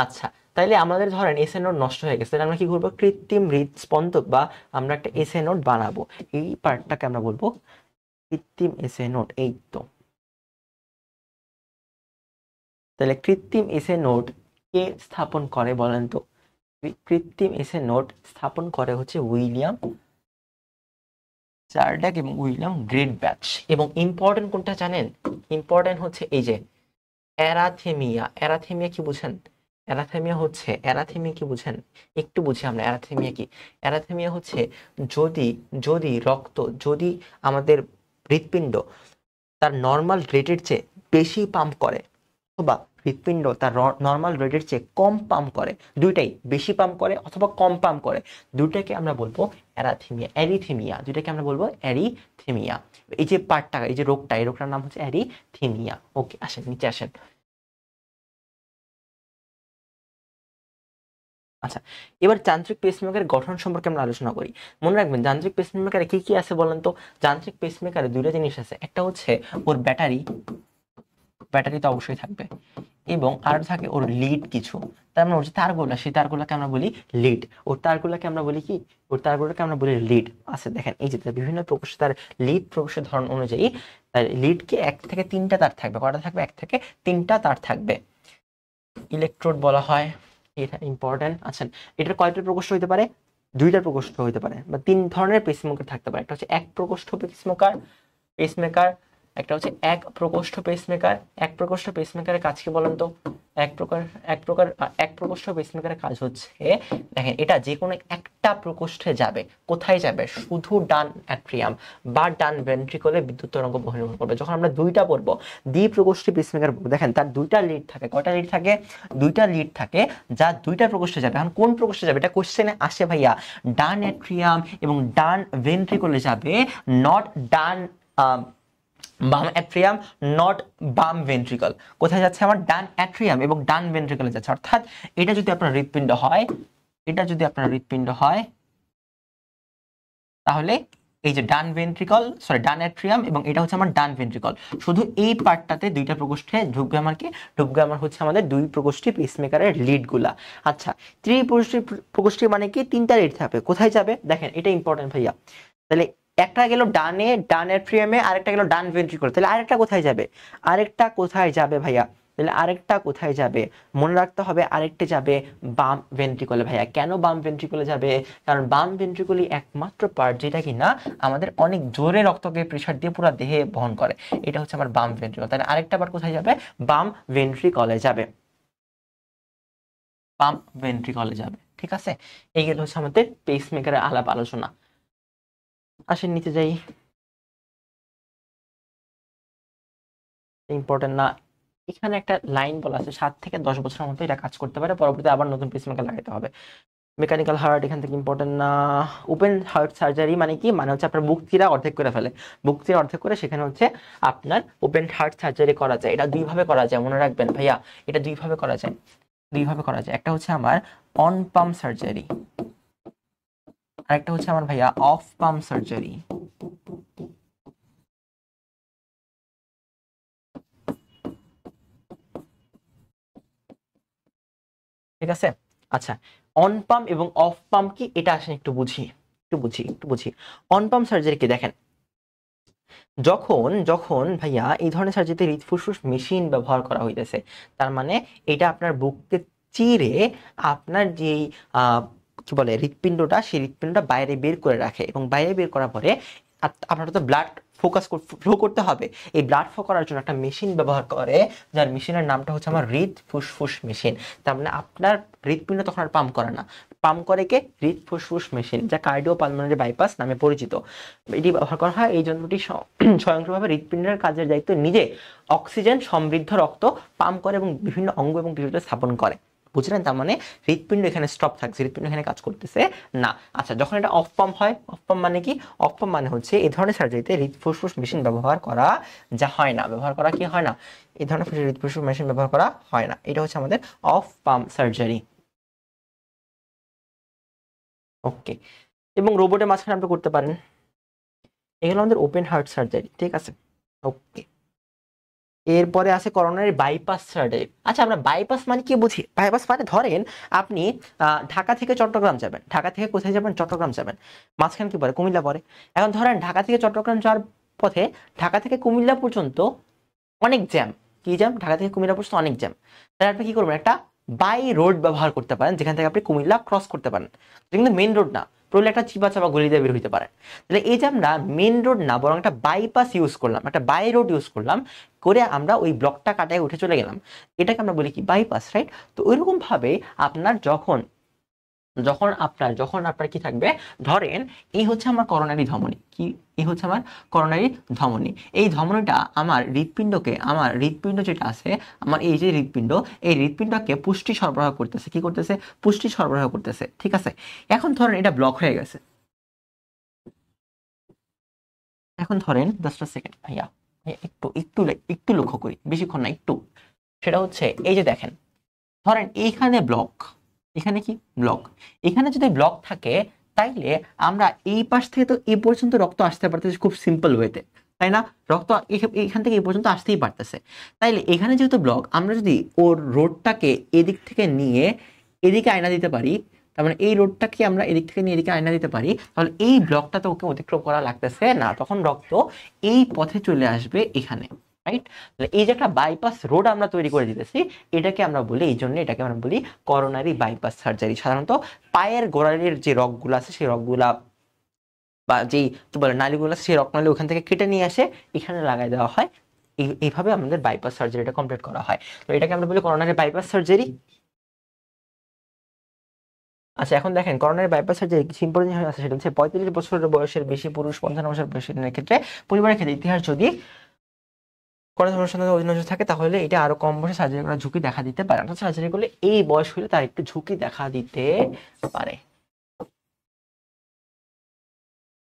আচ্ছা, তাইলে আমাদের ধরেন এসএ নোড নষ্ট হয়ে গেছে, তাহলে আমরা কি করবো? কৃত্রিম হৃদস্পন্দক বা আমরা একটা এসএ নোড বানাবো। এই পার্টটাকে আমরা বলবো কৃত্রিম এসএ নোড। এই তো, তাহলে কৃত্রিম এসএ নোড কে স্থাপন করে বলেন তো? কৃত্রিম এসএ নোড স্থাপন করে হচ্ছে উইলিয়াম চার্ডাক এবং উইলিয়াম গ্রেটব্যাচ। এবং ইম্পর্টেন্ট কোনটা জানেন? ইম্পর্টেন্ট হচ্ছে এই যে অ্যারাথেমিয়া। অ্যারাথেমিয়া কি বুঝেন? অ্যারাথেমিয়া কি বুঝেন? একটু বুঝি আমরা অ্যারাথেমিয়া কি। অ্যারাথেমিয়া হচ্ছে যদি রক্ত, যদি আমাদের হৃৎপিণ্ড তার নর্মাল রেটের চেয়ে বেশি পাম্প করে, অথবা হৃৎপিণ্ড তার নর্মাল রেটের চেয়ে কম পাম্প করে, দুইটাই বেশি পাম্প করে অথবা কম পাম্প করে, দুইটাকে আমরা বলবো অ্যারিথেমিয়া। দুইটাকে আমরা বলবো অ্যারিথেমিয়া। এই যে পার্টটা, এই যে রোগটা, এই রোগটার নাম হচ্ছে অ্যারিথেমিয়া। ওকে, আসেন নিচে আসেন। আচ্ছা, এবার যান্ত্রিক পেসমেকারের গঠন সম্পর্কে আমরা আলোচনা করি। মনে রাখবেন যান্ত্রিক পেসমেকারে কি কি আছে বলেন তো? যান্ত্রিক পেসমেকারে দুইটা জিনিস আছে, একটা হচ্ছে ওর ব্যাটারি তো অবশ্যই থাকবে, এবং আর থাকে ওর লিড কিছু। তার মানে ওর যে তারগুলা, সেই তারগুলাকে আমরা বলি লিড। ওর তারগুলাকে আমরা বলি কি? ওর তারগুলাকে আমরা বলি লিড। আছে দেখেন এই যে বিভিন্ন প্রকোষ্ঠ, তার লিড প্রকোষ্ঠের ধরন অনুযায়ী লিডকে 1 থেকে 3টা তার থাকবে। কয়টা থাকবে? 1 থেকে 3টা তার থাকবে। ইলেকট্রোড বলা হয়, এটা ইম্পর্টেন্ট। আচ্ছা, এটার কয়টা প্রকোষ্ঠ হইতে পারে? 2টা প্রকোষ্ঠ হইতে পারে, বা 3 ধরনের পেসমেকার থাকতে পারে। একটা হচ্ছে 1 প্রকোষ্ঠ পেসমেকার, একটা হচ্ছে 1 প্রকোষ্ঠ পেসমেকার। 1 প্রকোষ্ঠ পেসমেকারের কাজ কি বলেন তো? এক প্রকোষ্ঠ পেসমেকারের কাজ হচ্ছে, দেখেন এটা যে কোনো একটা প্রকোষ্ঠে যাবে। কোথায় যাবে? শুধু ডান অ্যাট্রিয়াম বা ডান ভেন্ট্রিকলে বিদ্যুৎ তরঙ্গ বহির্গমন করবে। যখন আমরা 2টা পড়বো, দ্বিপ্রকোষ্ঠী পেসমেকার পড়বো, দেখেন তার 2টা লিড থাকে। কয়টা লিড থাকে? 2টা লিড থাকে, যা 2টা প্রকোষ্ঠে যাবে। এখন কোন প্রকোষ্ঠে যাবে এটা কোশ্চেনে আসে ভাইয়া। ডান অ্যাট্রিয়াম এবং ডান ভেন্ট্রিকলে যাবে, নট ডান বাম অ্যাট্রিয়াম, নট বাম ভেন্ট্রিকল। কোথায় যাচ্ছে? আমার ডান অ্যাট্রিয়াম এবং ডান ভেন্ট্রিকলে যাচ্ছে। অর্থাৎ এটা যদি আপনার হৃৎপিণ্ড হয়, তাহলে এই যে ডান অ্যাট্রিয়াম এবং এটা হচ্ছে আমার ডান ভেন্ট্রিকল। শুধু এই পার্টটাতে 2টা প্রকোষ্ঠে ঢুকবে আমার হচ্ছে আমাদের 2 প্রকোষ্ঠী পেসমেকারের লিড গুলা। আচ্ছা, ত্রিপ্রকোষ্ঠী মানে কি? 3টা লিড থাকবে। কোথায় যাবে? দেখেন এটা ইম্পর্টেন্ট ভাইয়া। তাহলে একটা গেল ডান অ্যাট্রিয়ামে, আরেকটা গেল ডান ভেন্ট্রিকল। তাহলে আরেকটা কোথায় যাবে? ভাইয়া তাহলে আরেকটা কোথায় যাবে? মনে রাখতে হবে আরেকটা যাবে বাম ভেন্ট্রিকলে। ভাইয়া কেন বাম ভেন্ট্রিকলে যাবে? কারণ বাম ভেন্ট্রিকলই একমাত্র পার্ট যেটা কিনা আমাদের অনেক জোরে রক্তকে প্রেসার দিয়ে পুরো দেহে বহন করে। এটা হচ্ছে আমার বাম ভেন্ট্রিকল। তাহলে আরেকটা আবার কোথায় যাবে? বাম ভেন্ট্রিকলে যাবে, বাম ভেন্ট্রিকলে যাবে। ঠিক আছে, এইগুলো হচ্ছে আমাদের পেসমেকারের আলাপ আলোচনা। আসেন নিচে যাই, ইম্পর্টেন্ট না। এখানে একটা লাইন বলা আছে 7 থেকে 10 বছরের মধ্যে এটা কাজ করতে পারে, পরবর্তীতে আবার নতুন পেসমেকার লাগাতে হবে। মেকানিক্যাল হার্ট এখান থেকে ইম্পর্টেন্ট না। ওপেন হার্ট সার্জারি মানে কি? মানে হচ্ছে আপনার বুক চিরা অর্ধেক করে ফেলে, বুক চিরা অর্ধেক করে সেখানে হচ্ছে আপনার ওপেন হার্ট সার্জারি করা যায়। এটা দুইভাবে করা যায়, মনে রাখবেন ভাইয়া, এটা দুইভাবে করা যায়, দুইভাবে করা যায়। একটা হচ্ছে আমার অন পাম্প সার্জারি, আরেকটা হচ্ছে আমার ভাইয়া অফ পাম্প সার্জারি। ঠিক আছে, আচ্ছা অন পাম্প এবং অফ পাম্প কি এটা আসেন একটু বুঝি, একটু বুঝি। অন পাম্প সার্জারি কি দেখেন, যখন যখন ভাইয়া এই ধরনের সার্জারিতে হৃদফুসফুস মেশিন ব্যবহার করা হইতেছে, তার মানে এটা আপনার বুককে চিরে আপনার যেই কি বলে হৃৎপিণ্ডটা, সেই হৃৎপিণ্ডটা বাইরে বের করে রাখে, এবং বাইরে বের করার পরে আপনার তো ব্লাড ফ্লো করতে হবে। এই ব্লাড ফ্লো করার জন্য একটা মেশিন ব্যবহার করে, যার মেশিনের নামটা হচ্ছে আমার হৃদফুসফুস মেশিন। তার মানে আপনার হৃৎপিণ্ড তখন আর পাম্প করে না, পাম্প করে কে? হৃদফুসফুস মেশিন, যা কার্ডিও পালমোনারি বাইপাস নামে পরিচিত। এটি ব্যবহার করা হয়, এই যন্ত্রটি স্বয়ংক্রিয়ভাবে হৃৎপিণ্ডের কাজের দায়িত্ব নিজে অক্সিজেন সমৃদ্ধ রক্ত পাম্প করে এবং বিভিন্ন অঙ্গ এবং টিস্যুতে স্থাপন করে। বুঝলেন? তার মানে হৃৎপিণ্ড এখানে স্টপ থাকছে, হৃৎপিণ্ড এখানে কাজ করতেছে না। আচ্ছা, যখন এটা অফ পাম্প হয়, অফ পাম্প মানে কি? অফ পাম্প মানে হচ্ছে এই ধরনের সার্জারিতে হৃদফুসফুস মেশিন ব্যবহার করা যা হয় না, ব্যবহার করা কি হয় না, এই ধরনের হৃদফুসফুস মেশিন ব্যবহার করা হয় না। এটা হচ্ছে আমাদের অফ পাম্প সার্জারি। ওকে, এবং রোবটের মাঝখানে আপনি করতে পারেন। এগুলো আমাদের ওপেন হার্ট সার্জারি। ঠিক আছে, ওকে। এরপরে আছে করোনারি বাইপাস সার্জারি। আচ্ছা, আমরা বাইপাস মানে কি বুঝি? বাইপাস মানে ধরেন আপনি ঢাকা থেকে চট্টগ্রাম যাবেন, ঢাকা থেকে কোথায় যাবেন? চট্টগ্রাম যাবেন, মাঝখানে কি পড়ে? কুমিল্লা পড়ে। এখন ধরেন ঢাকা থেকে চট্টগ্রাম যাওয়ার পথে ঢাকা থেকে কুমিল্লা পর্যন্ত অনেক জ্যাম। কি জ্যাম? ঢাকা থেকে কুমিল্লা পর্যন্ত অনেক জ্যাম। তাহলে আপনি কি করবেন? একটা বাই রোড ব্যবহার করতে পারেন, যেখান থেকে আপনি কুমিল্লা ক্রস করতে পারেন, কিন্তু মেইন রোড না, পড়লে একটা চিপা চাপা গলি দিয়ে বের হইতে পারেন। তাহলে এই যে আমরা মেইন রোড না, বরং একটা বাইপাস ইউজ করলাম, একটা বাই রোড ইউজ করলাম, করে আমরা ওই ব্লকটা কাটায় উঠে চলে গেলাম, এটাকে আমরা বলি কি? Bypass, right? তো ওইরকম ভাবে আপনার যখন যখন আপনার কি থাকবে, ধরেন এই হচ্ছে আমার করোনারি ধমনী, কি? এই হচ্ছে আমার করোনারি ধমনী। এই ধমনীটা আমার হৃৎপিণ্ড যেটা আছে, আমার এই যে হৃৎপিণ্ড, এই হৃৎপিণ্ডকে পুষ্টি সরবরাহ করতেছে। কি করতেছে? পুষ্টি সরবরাহ করতেছে। ঠিক আছে, এখন ধরেন এটা ব্লক হয়ে গেছে। এখন ধরেন 10টা সেকেন্ড ভাইয়া, একটু একটু একটু লক্ষ্য করি, বেশিক্ষণ না, একটু। সেটা হচ্ছে এই যে দেখেন, ধরেন এইখানে ব্লক, এখানে কি ব্লক, এখানে যদি ব্লক থাকে তাইলে আমরা এই পাশ থেকে তো এই পর্যন্ত রক্ত আসতে পারতেছে খুব সিম্পল ওয়েতে, তাই না? রক্ত এখান থেকে এই পর্যন্ত আসতেই পারতেছে। তাইলে এখানে যেহেতু ব্লক, আমরা যদি ওর রোডটাকে এদিক থেকে নিয়ে এদিকে আয়না দিতে পারি, তার মানে এই রোডটাকে আমরা এদিক থেকে নিয়ে এদিকে আয়না দিতে পারি, তাহলে এই ব্লকটা তো ওকে অতিক্রম করা লাগতেছে না, তখন রক্ত এই পথে চলে আসবে এখানে, রাইট? তাহলে এই যে একটা বাইপাস রোড আমরা তৈরি করে দিতেছি, এটাকে আমরা বলি, এই জন্য এটাকে আমরা বলি করোনারি বাইপাস সার্জারি। সাধারণত পায়ের গোড়ালির যে রগগুলো আছে, সেই রগগুলা বা যেই কি বলে নালীগুলো আছে, সেই রগনালী ওখান থেকে কেটে নিয়ে আসে এখানে লাগাই দেওয়া হয়। এইভাবে আমাদের বাইপাস সার্জারিটা কমপ্লিট করা হয়। তো এটাকে আমরা বলি করোনারি বাইপাস সার্জারি। আচ্ছা, এখন দেখেন করোনারি বাইপাস সার্জারি কিছু ইম্পর্টেন্ট আছে, সেটা হচ্ছে 35 বছরের বয়সের বেশি পুরুষ, 55 বছর বয়সের ক্ষেত্রে, পরিবারের ক্ষেত্রে, ইতিহাস যদি কোনো ধরনের সন্তানের অধীনস্থ থাকে, তাহলে এটা আরো কম বয়সে সার্জারি করার ঝুঁকি দেখা দিতে পারে। অর্থাৎ সার্জারি করলে এই বয়স হলে তার একটু ঝুঁকি দেখা দিতে পারে।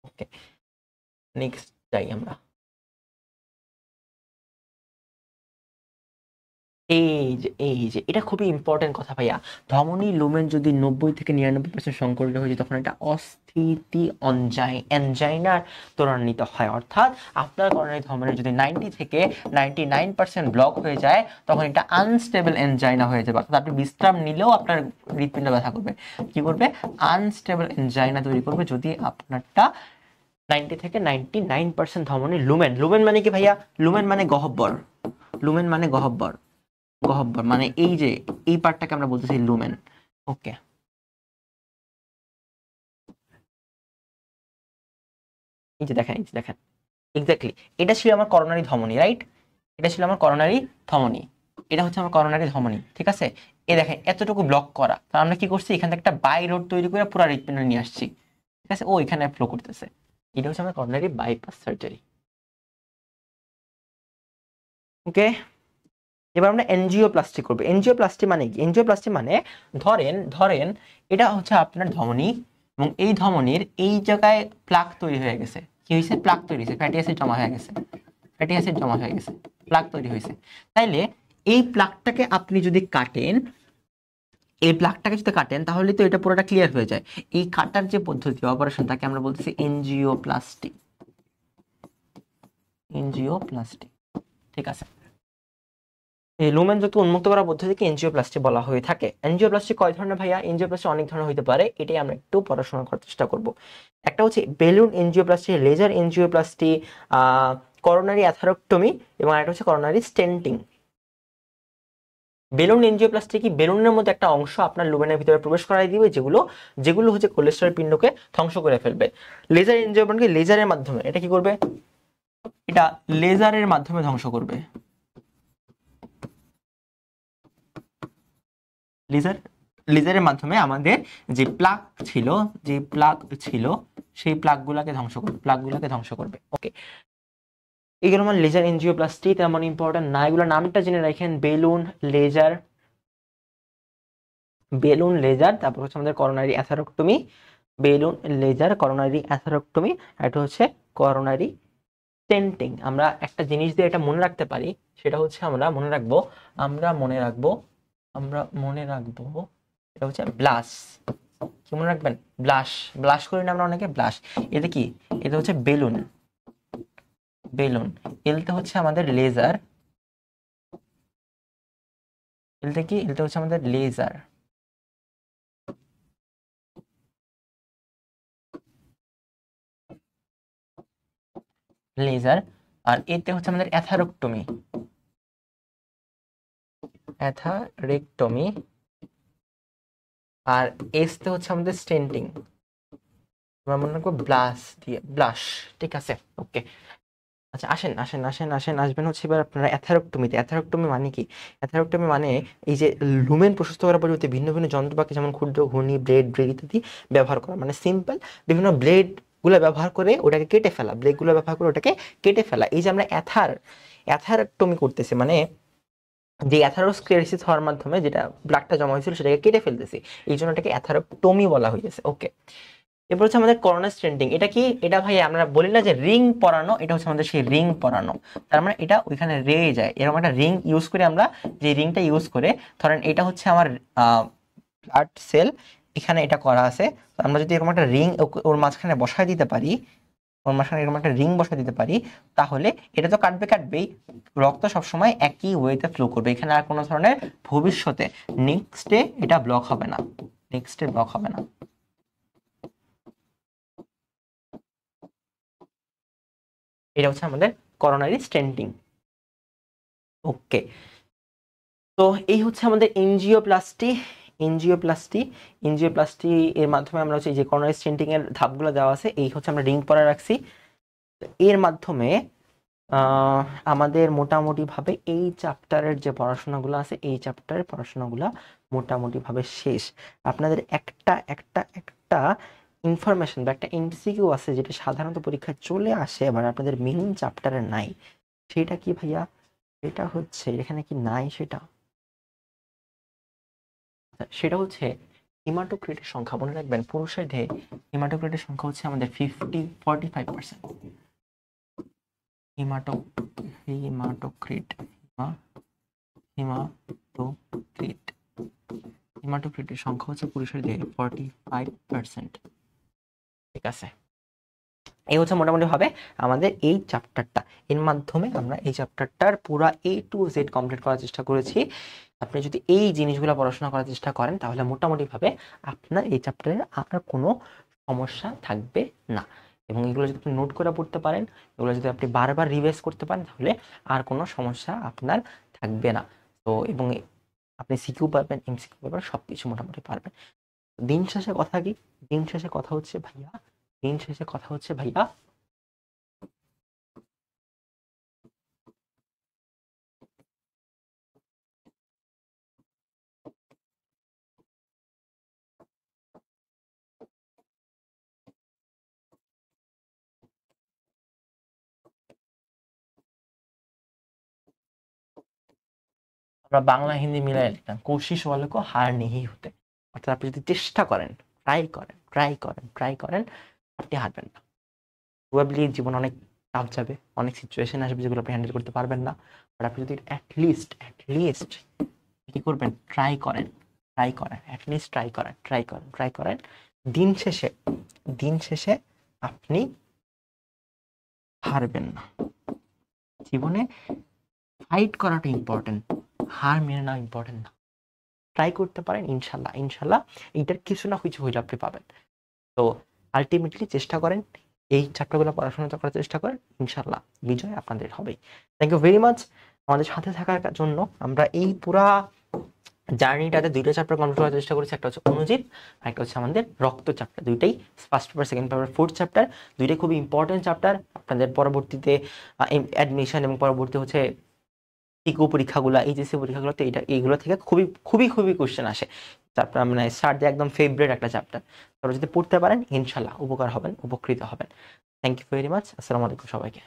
ওকে, নেক্সট যাই আমরা। এই যে এটা খুবই ইম্পর্টেন্ট কথা ভাইয়া। ধমনী লুমেন যদি 90 থেকে 99% সংকরিত হয়ে যায়, তখন এটা অস্থিতি অ্যানজাইনার ত্বরান্বিত হয়। অর্থাৎ আপনার করোনারি ধমনী যদি 90 থেকে 99% ব্লক হয়ে যায়, তখন এটা আনস্টেবল অ্যানজাইনা হয়ে যাবে। অর্থাৎ আপনি বিশ্রাম নিলেও আপনার হৃৎপিণ্ড ব্যথা করবে। কি করবে? আনস্টেবল অ্যানজাইনা তৈরি করবে, যদি আপনারটা 90 থেকে 99% ধমনী লুমেন। লুমেন মানে কি ভাইয়া? লুমেন মানে গহ্বর, লুমেন মানে গহ্বর। গহ্বর, মানে এই যে এই পার্টটাকে আমরা বলতেছি লুমেন। ওকে, এই যে দেখেন, এই যে দেখেন, এক্স্যাক্টলি এটা ছিল আমার করোনারি ধমনী, রাইট? এটা ছিল আমার করোনারি ধমনী, এটা হচ্ছে আমার করোনারি ধমনী, ঠিক আছে? এই দেখেন এতটুকু ব্লক করা, তো আমরা কি করছি, এখান থেকে একটা বাই রোড তৈরি করে পুরো হৃৎপিণ্ড নিয়ে আসছি, ঠিক আছে? ও এখানে ফ্লো করতেছে, এটা হচ্ছে আমার করোনারি বাইপাস সার্জারি। ওকে, এবার আমরা এনজিওপ্লাস্টি করবো। এনজিওপ্লাস্টি মানে কি? এনজিওপ্লাস্টি মানে ধরেন ধরেন এটা হচ্ছে আপনার ধমনী, এবং এই ধমনীর এই জায়গায় প্লাক তৈরি হয়ে গেছে। কি হয়েছে? প্লাক তৈরি হয়েছে, ফ্যাটি অ্যাসিড জমা হয়ে গেছে, ফ্যাটি অ্যাসিড জমা হয়ে গেছে, প্লাক তৈরি হয়েছে। তাইলে এই প্লাকটাকে আপনি যদি কাটেন, এই প্লাকটাকে যদি কাটেন তাহলে তো এটা পুরোটা ক্লিয়ার হয়ে যায়। এই কাটার যে পদ্ধতি, অপারেশন, তাকে আমরা বলতেছি এনজিওপ্লাস্টি। এনজিওপ্লাস্টি, ঠিক আছে? এই লুমেন যুক্ত উন্মুক্ত করা পদ্ধতিকে এনজিওপ্লাস্টি বলা হয়ে থাকে। এনজিওপ্লাস্টি কয় ধরনের ভাইয়া? এনজিওপ্লাস্টি অনেক ধরনের হতে পারে, এটাই আমরা একটু পড়াশোনা করার চেষ্টা করব। একটা হচ্ছে balloon angioplasty, laser angioplasty, coronary atherectomy, এবং একটা হচ্ছে করোনারি স্টেন্টিং। বেলুন এনজিওপ্লাস্টি কি? বেলুনের মধ্যে একটা অংশ আপনার লুমেনের ভিতরে প্রবেশ করাই দিবে, যেগুলো যেগুলো হচ্ছে কোলেস্টেরল পিণ্ডকে ধ্বংস করে ফেলবে। লেজার এনজিওপ্লাস্টি লেজারের মাধ্যমে এটা কি করবে? এটা লেজারের মাধ্যমে ধ্বংস করবে। লেজার, লেজারের মাধ্যমে আমাদের যে প্লাক ছিল, যে প্লাক ছিল সেই প্লাকগুলোকে ধ্বংস করবে, প্লাকগুলোকে ধ্বংস করবে। ওকে, এগুলো আমার লেজার এনজিওপ্লাস্টি, তেমন ইম্পর্টেন্ট না, এগুলো নামটা জেনে রাখেন, বেলুন লেজার, বেলুন লেজার, তারপর হচ্ছে আমাদের করোনারি অ্যাথারোক্টমি, বেলুন লেজার, করোনারি অ্যাথারোক্টমি, এটা হচ্ছে করোনারি স্টেন্টিং। আমরা একটা জিনিস দিয়ে এটা মনে রাখতে পারি, সেটা হচ্ছে আমরা মনে রাখবো, আমরা মনে রাখবো, আমরা মনে রাখবো এটা হচ্ছে ব্লাস। কি মনে রাখবেন? ব্লাশ, ব্লাশ করি না আমরা অনেকে, ব্লাশ। এটা কি? এটা হচ্ছে বেলুন, বেলুন। এলতে হচ্ছে আমাদের লেজার, এলতে কি? এলতে হচ্ছে আমাদের লেজার, লেজার। আর এতে হচ্ছে আমাদের অ্যাথারোক্টমি, অ্যাথারেক্টমি। আর এসতে হচ্ছে আমাদের স্টেন্টিং, আমরা মনে রাখবো ব্লাশ দিয়ে, ব্লাশ, ঠিক আছে? ওকে, আচ্ছা আসেন আসেন আসেন আসেন, আসবেন হচ্ছে এবার আপনারা অ্যাথারোক্টমিতে। অ্যাথারোক্টমি মানে কি? অ্যাথারোক্টমি মানে এই যে লুমেন প্রশস্ত করার পরিবর্তে ভিন্ন ভিন্ন যন্ত্রপাতি যেমন ক্ষুদ্র ঘূর্ণি, ব্লেড ব্লেড ইত্যাদি ব্যবহার করা, মানে সিম্পল বিভিন্ন ব্লেড গুলো ব্যবহার করে ওটাকে কেটে ফেলা, ব্লেড গুলো ব্যবহার করে ওটাকে কেটে ফেলা। এই যে আমরা অ্যাথারোক্টমি করতেছি, মানে যে অ্যাথারোস্ক্লেরোসিস হওয়ার মাধ্যমে যেটা ব্লাডটা জমা হয়েছিল সেটাকে কেটে ফেলতেছি, এই জন্য এটাকে অ্যাথারোক্টমি বলা হয়েছে। ওকে, এরপর হচ্ছে আমাদের করোনা স্টেন্টিং। এটা কি? এটা ভাই আমরা বলি না যে রিং পরানো, এটা হচ্ছে আমাদের সেই রিং পরানো, তার মানে এটা ওইখানে রয়ে যায়, এরকম একটা রিং ইউজ করে আমরা, যে রিংটা ইউজ করে, ধরেন এটা হচ্ছে আমার ব্লাড সেল, এখানে এটা করা আছে, তো আমরা যদি এরকম একটা রিং ওর মাঝখানে বসায় দিতে পারি, ওর মাঝখানে এরকম একটা রিং বসায় দিতে পারি, তাহলে এটা তো কাটবে কাটবেই, রক্ত সবসময় একই ওয়েতে ফ্লো করবে, এখানে আর কোনো ধরনের ভবিষ্যতে নেক্সটে এটা ব্লক হবে না, নেক্সটে ব্লক হবে না। এটা হচ্ছে আমাদের করোনারি স্টেন্টিং। ওকে, তো এই হচ্ছে আমাদের এনজিওপ্লাস্টি। এনজিওপ্লাস্টি, এনজিওপ্লাস্টি এর মাধ্যমে আমরা হচ্ছে যে করোনারি স্টেন্টিং এর ধাপগুলো দেওয়া আছে, এই হচ্ছে আমরা রিং পরা রাখছি। এর মাধ্যমে আমাদের মোটামুটি ভাবে এই চ্যাপ্টারের যে পড়াশোনাগুলো আছে, এই চ্যাপ্টারের পড়াশোনাগুলো মোটামুটি ভাবে শেষ। আপনাদের একটা একটা একটা ইনফরমেশন বা একটা এমসিকিউ আছে যেটা সাধারণত পরীক্ষায় চলে আসে, এবার আপনাদের মেইন চ্যাপ্টারে নাই। সেটা কি ভাইয়া? সেটা হচ্ছে এখানে কি নাই সেটা? সেটা হচ্ছে হিমাটোক্রিটের সংখ্যা। মনে রাখবেন পুরুষের দেহে হিমাটোক্রিটের সংখ্যা হচ্ছে আমাদের 45%। হিমাটোক্রিট, হিমাটোক্রিট, হিমাটোক্রিটের সংখ্যা হচ্ছে পুরুষের দেহে 45%, ঠিক আছে? এই হচ্ছে মোটামুটি ভাবে আমাদের এই চ্যাপ্টারটা, এর মাধ্যমে আমরা এই চ্যাপ্টারটার পুরা A to Z কমপ্লিট করার চেষ্টা করেছি। আপনি যদি এই জিনিসগুলো পড়াশোনা করার চেষ্টা করেন তাহলে মোটামুটি ভাবে আপনার এই চ্যাপ্টারের আর কোনো সমস্যা থাকবে না, এবং এগুলো যদি আপনি নোট করে পড়তে পারেন, এগুলো যদি আপনি বারবার রিভাইজ করতে পারেন, তাহলে আর কোনো সমস্যা আপনার থাকবে না। তো এবং আপনি সিকিউ পারবেন, এমসিকিউ পারবেন, সবকিছু মোটামুটি পারবেন। দিন শেষে কথা কি, দিন শেষে কথা হচ্ছে ভাইয়া, দিন শেষে কথা হচ্ছে ভাইয়া আমরা বাংলা হিন্দি মিলাই লিখতাম, কোশিশ ওয়ালে কো হার নেই হতে। অর্থাৎ আপনি যদি চেষ্টা করেন, ট্রাই করেন, আপনি হারবেন না। প্রবাবলি জীবন অনেক টাফ যাবে, অনেক সিচুয়েশন আসবে যেগুলো আপনি হ্যান্ডেল করতে পারবেন না, বাট আপনি যদি অ্যাটলিস্ট কি করবেন, অ্যাটলিস্ট ট্রাই করেন। দিন শেষে আপনি হারবেন না। জীবনে ফাইট করাটা ইম্পর্টেন্ট, হার মেনে নেওয়া ইম্পর্টেন্ট না। ট্রাই করতে পারেন, ইনশাল্লাহ এইটার কিছু না কিছু হইলে আপনি পাবেন। তো আলটিমেটলি চেষ্টা করেন, এই চ্যাপ্টারগুলো পড়াশোনা করার চেষ্টা করেন, ইনশাল্লাহ বিজয় আপনাদের হবে। থ্যাংক ইউ ভেরি মাচ আমাদের সাথে থাকার জন্য। আমরা এই পুরা জার্নিটাতে দুইটা চ্যাপ্টার কমপ্লিট করার চেষ্টা করেছি, একটা হচ্ছে অনুজীব, একটা হচ্ছে আমাদের রক্ত চ্যাপ্টার। দুইটাই first paper, second paper, fourth chapter, দুইটাই খুবই ইম্পর্টেন্ট চ্যাপ্টার। আপনাদের পরবর্তীতে অ্যাডমিশন এবং পরবর্তী হচ্ছে ইকো পরীক্ষাগুলো, এইচএসসি পরীক্ষাগুলোতে এইগুলো থেকে খুবই কোশ্চেন আসে। তারপর মানে স্টার্ট দিয়ে একদম ফেভারিট একটা চ্যাপ্টার। তারপর যদি পড়তে পারেন ইনশাল্লাহ উপকৃত হবেন। Thank you very much. আসসালামু আলাইকুম সবাইকে।